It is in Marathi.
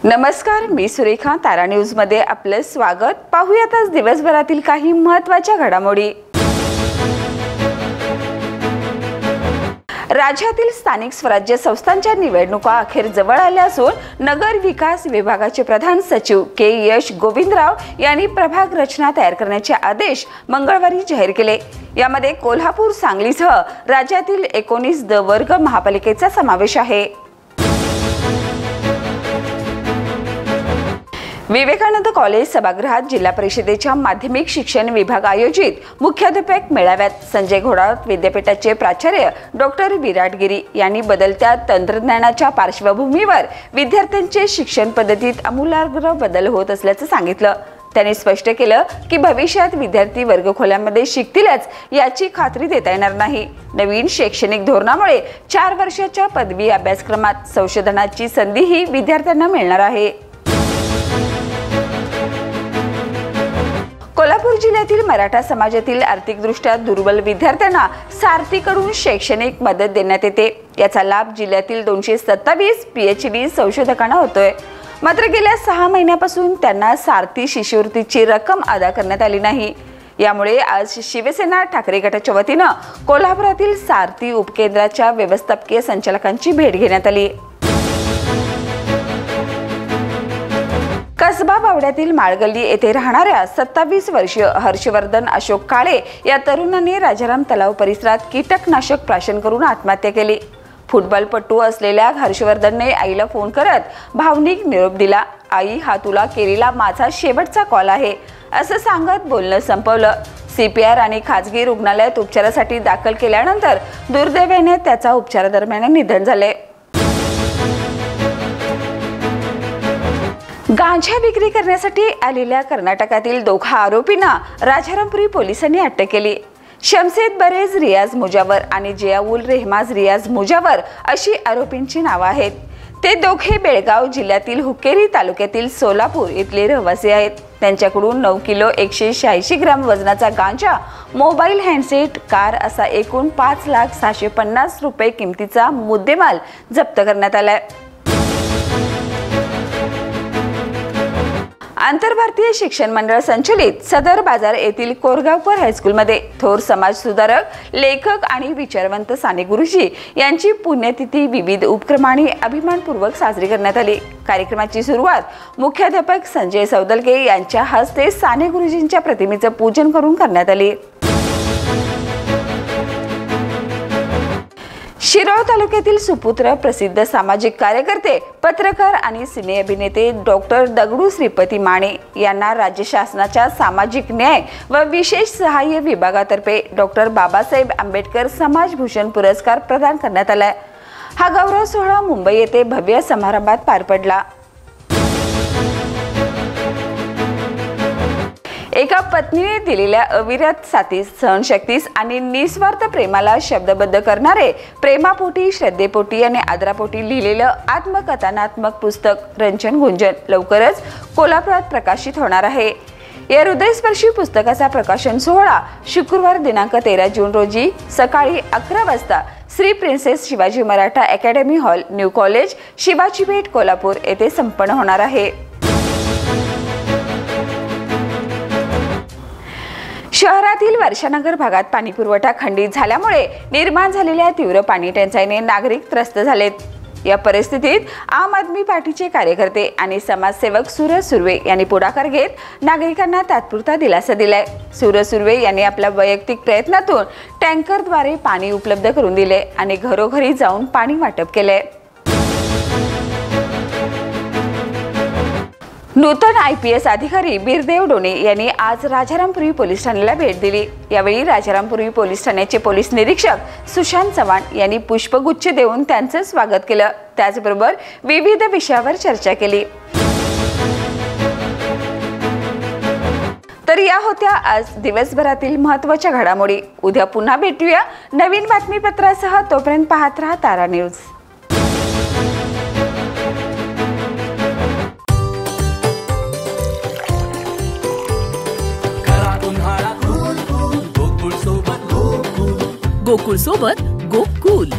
नमस्कार, मी सुरेखा. तारा न्यूज मध्ये आपले स्वागत. पाहूयात आज दिवसभरातील काही महत्त्वाच्या घडामोडी. राज्यातील स्थानिक स्वराज्य संस्थांच्या निवडणुका अखेर जवळ आल्या असून नगर विकास विभागाचे प्रधान सचिव के यश गोविंदराव यांनी प्रभाग रचना तयार करण्याचे आदेश मंगळवारी जाहीर केले. यामध्ये कोल्हापूर, सांगलीसह राज्यातील 19 द वर्ग महापालिकेचा समावेश आहे. विवेकानंद कॉलेज सभागृहात जिल्हा परिषदेच्या माध्यमिक शिक्षण विभाग आयोजित मुख्याध्यापक मेळाव्यात संजय घोडावत विद्यापीठाचे प्राचार्य डॉक्टर विराट गिरी यांनी बदलत्या तंत्रज्ञानाच्या पार्श्वभूमीवर विद्यार्थ्यांचे शिक्षण पद्धतीत आमूलाग्र बदल होत असल्याचं सांगितलं. त्यांनी स्पष्ट केलं की भविष्यात विद्यार्थी वर्गखोल्यांमध्ये शिकतीलच याची खात्री देता येणार नाही. नवीन शैक्षणिक धोरणामुळे 4 वर्षाच्या पदवी अभ्यासक्रमात संशोधनाची संधीही विद्यार्थ्यांना मिळणार आहे. कोल्हापूर जिल्ह्यातील मराठा समाजातील आर्थिकदृष्ट्या दुर्बल विद्यार्थ्यांना सारथीकडून शैक्षणिक मदत देण्यात येते. याचा लाभ जिल्ह्यातील 227 PhD संशोधकांना होतोय. मात्र गेल्या 6 महिन्यापासून त्यांना सारथी शिष्यवृत्तीची रक्कम अदा करण्यात आली नाही. यामुळे आज शिवसेना ठाकरे गटाच्या वतीनं कोल्हापुरातील सारथी उपकेंद्राच्या व्यवस्थापकीय संचालकांची भेट घेण्यात आली. कसबा बावड्यातील माळगल्ली येथे राहणाऱ्या 27 वर्षीय हर्षवर्धन अशोक काळे या तरुणाने राजाराम तलाव परिसरात कीटकनाशक प्राशन करून आत्महत्या केली. फुटबॉलपटू असलेल्या हर्षवर्धनने आईला फोन करत भावनिक निरोप दिला. आई, हा तुला केलेला माझा शेवटचा कॉल आहे असं सांगत बोलणं संपवलं. CPR आणि खाजगी रुग्णालयात उपचारासाठी दाखल केल्यानंतर दुर्दैवाने त्याचा उपचारादरम्यान निधन झाले. गांजा विक्री करण्यासाठी आलेल्या कर्नाटकातील 2 आरोपींना राजारामपुरी पोलिसांनी अटक केली. शमसेद बरेज रियाज मुजावर आणि जियाउल रेहमाज रियाज मुजावर अशी आरोपींची नावं आहेत. ते दोघे बेळगाव जिल्ह्यातील हुक्केरी तालुक्यातील सोलापूर इथले रहिवासी आहेत. त्यांच्याकडून 9 किलो 186 ग्राम वजनाचा गांजा, मोबाईल, हँडसेट, कार असा एकूण 5,650,000 रुपये किमतीचा मुद्देमाल जप्त करण्यात आलाय. आंतरभारतीय शिक्षण मंडळ संचलित सदर बाजार येथील कोरगावकर हायस्कूलमध्ये थोर समाज सुधारक, लेखक आणि विचारवंत साने गुरुजी यांची पुण्यतिथी विविध उपक्रमांनी अभिमानपूर्वक साजरी करण्यात आली. कार्यक्रमाची सुरुवात मुख्याध्यापक संजय सौदलगे यांच्या हस्ते साने गुरुजींच्या प्रतिमेचं पूजन करून करण्यात आली. शिरोळ तालुक्यातील सुपुत्र प्रसिद्ध सामाजिक कार्यकर्ते, पत्रकार आणि सिने अभिनेते डॉक्टर दगडू श्रीपती माने यांना राज्य शासनाच्या सामाजिक न्याय व विशेष सहाय्य विभागातर्फे डॉक्टर बाबासाहेब आंबेडकर समाजभूषण पुरस्कार प्रदान करण्यात आलाय. हा गौरव सोहळा मुंबई येथे भव्य समारंभात पार पडला. एका पत्नीने दिलेल्या अविरत साथीस, सहनशक्तीस आणि निस्वार्थ प्रेमाला शब्दबद्ध करणारे प्रेमापोटी, श्रद्धेपोटी आणि आदरापोटी लिहिलेलं आत्मकथनात्मक पुस्तक रंजन गुंजन लवकरच कोल्हापुरात प्रकाशित होणार आहे. या हृदयस्पर्शी पुस्तकाचा प्रकाशन सोहळा शुक्रवार दिनांक 13 जून रोजी सकाळी 11 वाजता Shri princess Shivaji Maratha academy hall, new college, Shivaji Peth, Kolhapur येथे संपन्न होणार आहे. शहरातील वर्षानगर भागात पाणी पुरवठा खंडित झाल्यामुळे निर्माण झालेल्या तीव्र पाणी टंचाईने नागरिक त्रस्त झालेत. या परिस्थितीत आम आदमी पार्टीचे कार्यकर्ते आणि समाजसेवक सूरज सुर्वे यांनी पुढाकार घेत नागरिकांना तात्पुरता दिलासा दिलाय. सूरज सुर्वे यांनी आपल्या वैयक्तिक प्रयत्नातून टँकरद्वारे पाणी उपलब्ध करून दिले आणि घरोघरी जाऊन पाणी वाटप केले. नूतन IPS अधिकारी बिरदेव डोणे यांनी आज राजारामपुरी पोलीस ठाण्याला भेट दिली. यावेळी राजारामपुरी पोलीस ठाण्याचे पोलीस निरीक्षक सुशांत चव्हाण यांनी पुष्पगुच्छ देऊन त्यांचं स्वागत केलं. त्याचबरोबर विविध विषयावर चर्चा केली. तर या होत्या आज दिवसभरातील महत्त्वाच्या घडामोडी. उद्या पुन्हा भेटूया नवीन बातमीपत्रासह. तोपर्यंत पाहत रहा तारा न्यूज. गोकुळ सोबत गोकुल